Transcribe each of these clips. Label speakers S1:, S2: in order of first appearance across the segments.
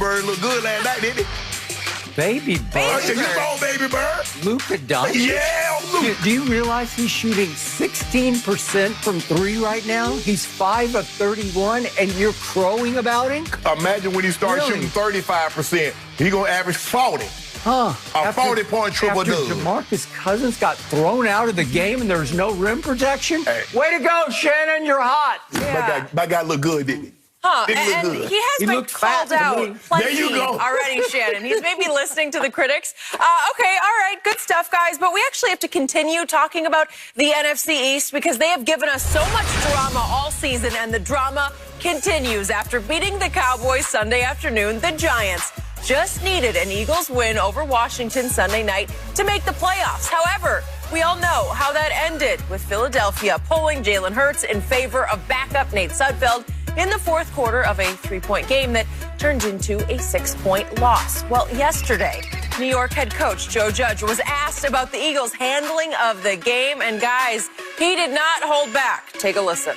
S1: Bird looked good last night, didn't he?
S2: Baby Bird.
S1: You saw Baby Bird?
S2: Luka Doncic.
S1: Yeah, Luka.
S2: Do you realize he's shooting 16% from 3 right now? He's 5 of 31, and you're crowing about him?
S1: Imagine when he starts shooting 35%, he going to average 40.
S2: Huh.
S1: A 40-point triple-double.
S2: After DeMarcus Cousins got thrown out of the game and there's no rim protection?
S1: Hey.
S2: Way to go, Shannon. You're hot.
S3: Yeah.
S1: My guy looked good, didn't he?
S3: Huh,
S1: Didn't look
S3: and
S1: good.
S3: he has been called out
S1: There
S3: plenty
S1: you go.
S3: already, Shannon. He's maybe listening to the critics. Okay, all right, good stuff, guys. But we actually have to continue talking about the NFC East because they have given us so much drama all season, and the drama continues. After beating the Cowboys Sunday afternoon, the Giants just needed an Eagles win over Washington Sunday night to make the playoffs. However, we all know how that ended, with Philadelphia pulling Jalen Hurts in favor of backup Nate Sudfeld in the fourth quarter of a 3-point game that turned into a 6-point loss. Well, yesterday, New York head coach Joe Judge was asked about the Eagles' handling of the game, and guys, he did not hold back. Take a listen.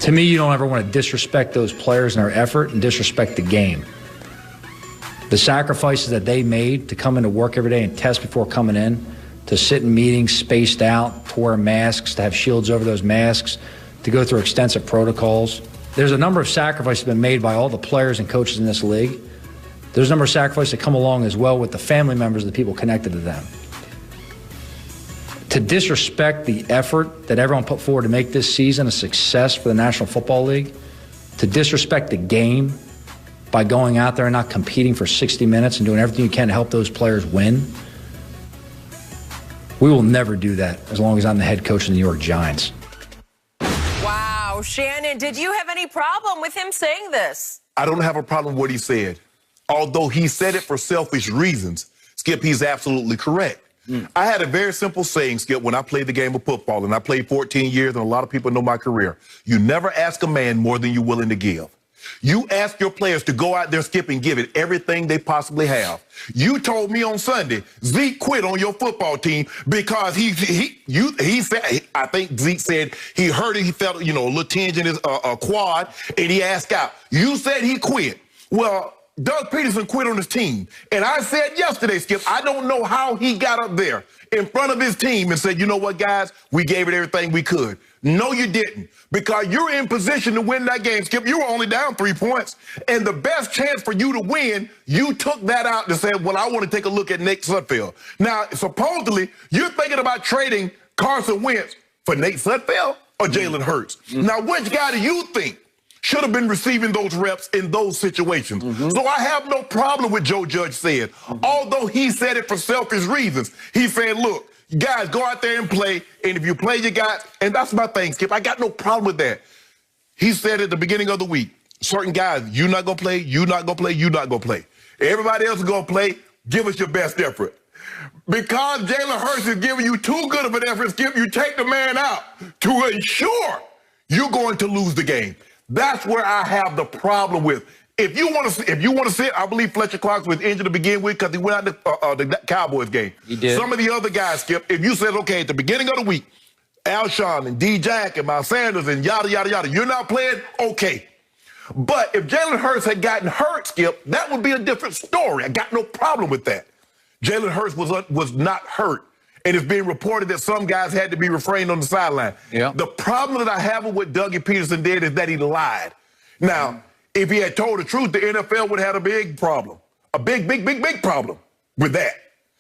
S4: To me, you don't ever want to disrespect those players and their effort and disrespect the game. The sacrifices that they made to come into work every day and test before coming in, to sit in meetings spaced out, to wear masks, to have shields over those masks, to go through extensive protocols. There's a number of sacrifices been made by all the players and coaches in this league. There's a number of sacrifices that come along as well with the family members of the people connected to them. To disrespect the effort that everyone put forward to make this season a success for the National Football League, to disrespect the game by going out there and not competing for 60 minutes and doing everything you can to help those players win, we will never do that as long as I'm the head coach of the New York Giants.
S3: Wow, Shannon, did you have any problem with him saying this?
S1: I don't have a problem with what he said. Although he said it for selfish reasons, Skip, he's absolutely correct. I had a very simple saying, Skip, when I played the game of football, and I played 14 years, and a lot of people know my career. You never ask a man more than you're willing to give. You ask your players to go out there, Skip, and give it everything they possibly have. You told me on Sunday, Zeke quit on your football team because he said, I think Zeke said he hurt it, he felt, a little tinge in his quad, and he asked out. You said he quit. Well, Doug Peterson quit on his team. And I said yesterday, Skip, I don't know how he got up there in front of his team and said, you know what, guys, we gave it everything we could. No, you didn't. Because you're in position to win that game, Skip. You were only down 3 points. And the best chance for you to win, you took that out to say, well, I want to take a look at Nate Sudfeld. Now, supposedly, you're thinking about trading Carson Wentz for Nate Sudfeld or Jalen Hurts. Now, which guy do you think should have been receiving those reps in those situations? So I have no problem with Joe Judge said. Although he said it for selfish reasons. He said, look, guys, go out there and play, and if you play, you got, and that's my thing, Skip. I got no problem with that. He said at the beginning of the week, certain guys, you're not going to play, you're not going to play, you're not going to play. Everybody else is going to play. Give us your best effort. Because Jalen Hurts is giving you too good of an effort, Skip, you take the man out to ensure you're going to lose the game. That's where I have the problem with. If you want to sit, I believe Fletcher Cox was injured to begin with because he went out the Cowboys game.
S4: He did.
S1: Some of the other guys, Skip, if you said, okay, at the beginning of the week, Alshon and D. Jack and Miles Sanders and yada, yada, yada, you're not playing, okay. But if Jalen Hurts had gotten hurt, Skip, that would be a different story. I got no problem with that. Jalen Hurts was not hurt. And it's being reported that some guys had to be refrained on the sideline. Yeah. The problem that I have with what Dougie Peterson did is that he lied. Now, if he had told the truth, the NFL would have had a big problem. A big problem with that.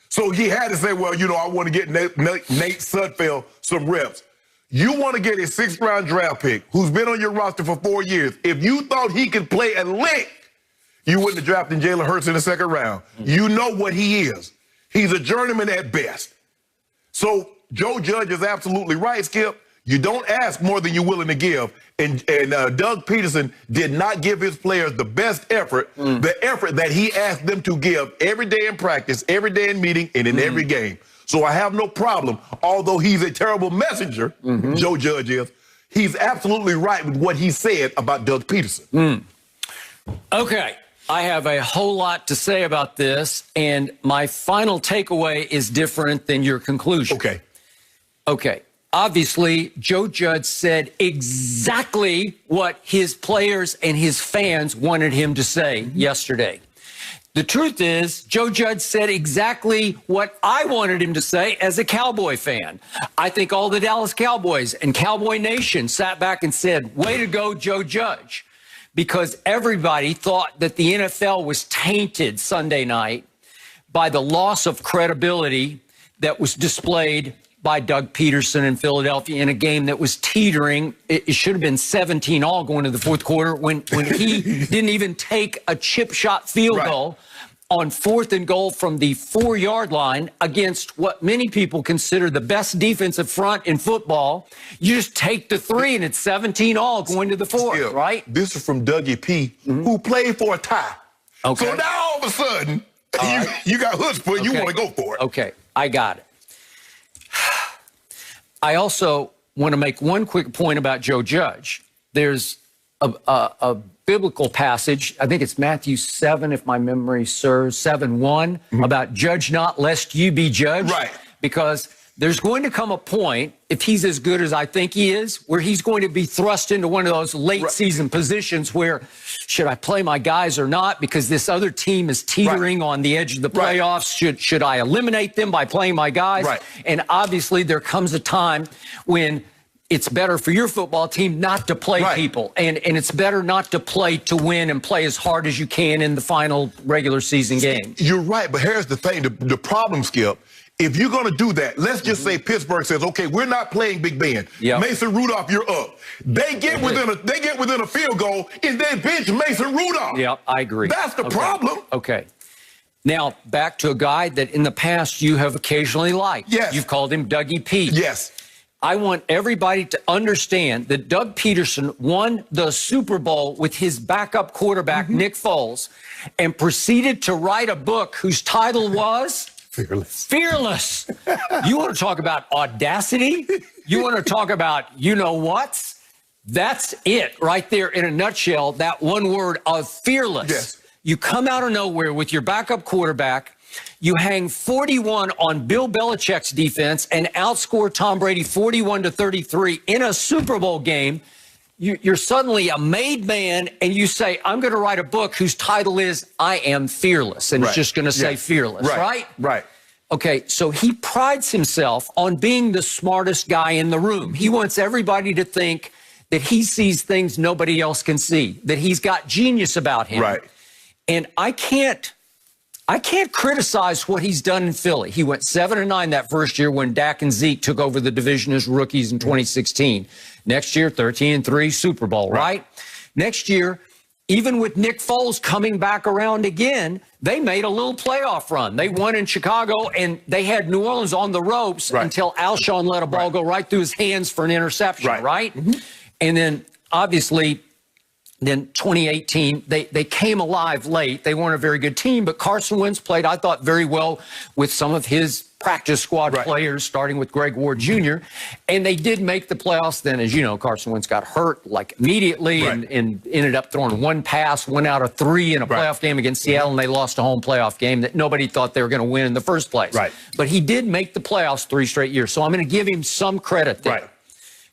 S1: So he had to say, well, I want to get Nate Sudfeld some reps. You want to get a 6th-round draft pick who's been on your roster for 4 years. If you thought he could play a lick, you wouldn't have drafted Jalen Hurts in the 2nd round. You know what he is. He's a journeyman at best. So Joe Judge is absolutely right, Skip. You don't ask more than you're willing to give. And Doug Peterson did not give his players the best effort, the effort that he asked them to give every day in practice, every day in meeting, and in every game. So I have no problem. Although he's a terrible messenger, Joe Judge is, he's absolutely right with what he said about Doug Peterson.
S2: Okay. I have a whole lot to say about this, and my final takeaway is different than your conclusion.
S1: Okay.
S2: Okay. obviously, Joe Judge said exactly what his players and his fans wanted him to say yesterday. The truth is, Joe Judge said exactly what I wanted him to say as a Cowboy fan. I think all the Dallas Cowboys and Cowboy Nation sat back and said, way to go, Joe Judge, because everybody thought that the NFL was tainted Sunday night by the loss of credibility that was displayed by Doug Peterson in Philadelphia in a game that was teetering. It should have been 17-all going to the fourth quarter when he didn't even take a chip shot field goal on 4th and goal from the 4-yard line against what many people consider the best defensive front in football. You just take the 3 and it's 17-all going to the 4th, right?
S1: This is from Dougie P, who played for a tie. Okay. So now all of a sudden, you got chutzpah, you want to go for it.
S2: Okay, I got it. I also want to make one quick point about Joe Judge. There's a biblical passage, I think it's Matthew 7, if my memory serves, 7:1, about judge not lest you be judged.
S1: Right.
S2: Because there's going to come a point, if he's as good as I think he is, where he's going to be thrust into one of those late season positions where, should I play my guys or not? Because this other team is teetering on the edge of the playoffs. Should I eliminate them by playing my guys? And obviously there comes a time when it's better for your football team not to play people. And it's better not to play to win and play as hard as you can in the final regular season game.
S1: You're right, but here's the thing. The problem, Skip, if you're going to do that, let's just say Pittsburgh says, okay, we're not playing Big Ben. Mason Rudolph, you're up. They get within a field goal, and they bench Mason Rudolph.
S2: Yeah, I agree.
S1: That's the problem.
S2: Okay. Now, back to a guy that in the past you have occasionally liked.
S1: Yes.
S2: You've called him Dougie P.
S1: Yes.
S2: I want everybody to understand that Doug Peterson won the Super Bowl with his backup quarterback, Nick Foles, and proceeded to write a book whose title was Fearless. You want to talk about audacity? You want to talk about you-know-what? That's it right there in a nutshell, that one word of fearless.
S1: Yes.
S2: You come out of nowhere with your backup quarterback. You hang 41 on Bill Belichick's defense and outscore Tom Brady 41-33 in a Super Bowl game. You're suddenly a made man, and you say, I'm going to write a book whose title is I Am Fearless, and it's just going to say fearless, right?
S1: Right.
S2: Okay, so he prides himself on being the smartest guy in the room. He wants everybody to think that he sees things nobody else can see, that he's got genius about him.
S1: Right.
S2: And I can't criticize what he's done in Philly. He went 7-9 that first year when Dak and Zeke took over the division as rookies in 2016. Next year, 13-3 Super Bowl, right? Next year, even with Nick Foles coming back around again, they made a little playoff run. They won in Chicago, and they had New Orleans on the ropes until Alshon let a ball go right through his hands for an interception, right? And then, obviously, then 2018, they came alive late. They weren't a very good team, but Carson Wentz played, I thought, very well with some of his practice squad players, starting with Greg Ward Jr., and they did make the playoffs. Then, as you know, Carson Wentz got hurt like immediately and ended up throwing one pass, 1 out of 3 in a playoff game against Seattle, and they lost a home playoff game that nobody thought they were going to win in the first place. But he did make the playoffs 3 straight years, so I'm going to give him some credit there.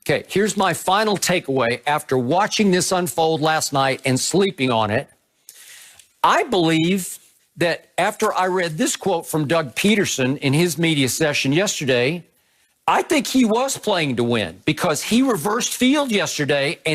S2: Okay, here's my final takeaway after watching this unfold last night and sleeping on it. I believe that after I read this quote from Doug Peterson in his media session yesterday, I think he was playing to win because he reversed field yesterday and